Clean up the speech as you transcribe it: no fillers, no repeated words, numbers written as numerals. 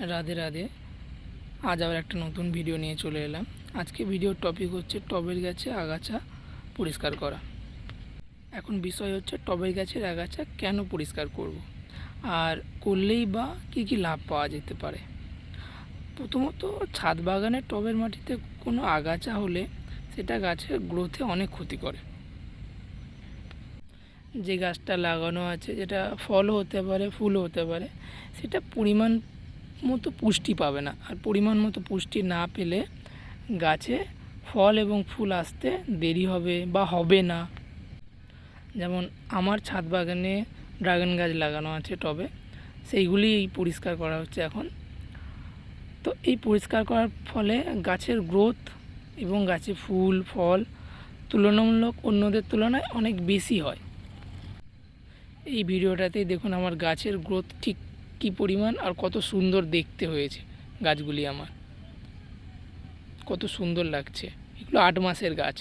রাধে রাধে। আজ আবার একটা নতুন ভিডিও নিয়ে চলে এলাম। আজকে ভিডিওর টপিক হচ্ছে টবের গাছে আগাছা পরিষ্কার করা। এখন বিষয় হচ্ছে টবের গাছের আগাছা কেন পরিষ্কার করব, আর করলেই বা কী কী লাভ পাওয়া যেতে পারে। প্রথমত, ছাদ বাগানের টবের মাটিতে কোনো আগাছা হলে সেটা গাছের গ্রোথে অনেক ক্ষতি করে। যে গাছটা লাগানো আছে, যেটা ফলও হতে পারে, ফুলও হতে পারে, সেটা পরিমাণ মতো পুষ্টি পাবে না। আর পরিমাণ মতো পুষ্টি না পেলে গাছে ফল এবং ফুল আসতে দেরি হবে বা হবে না। যেমন আমার ছাদ বাগানে ড্রাগন গাছ লাগানো আছে টবে, সেইগুলি পরিষ্কার করা হচ্ছে এখন। তো এই পরিষ্কার করার ফলে গাছের গ্রোথ এবং গাছে ফুল ফল তুলনামূলক অন্যদের তুলনায় অনেক বেশি হয়। এই ভিডিওটাতেই দেখুন আমার গাছের গ্রোথ ঠিক কী পরিমাণ আর কত সুন্দর দেখতে হয়েছে। গাছগুলি আমার কত সুন্দর লাগছে। এগুলো 8 মাসের গাছ।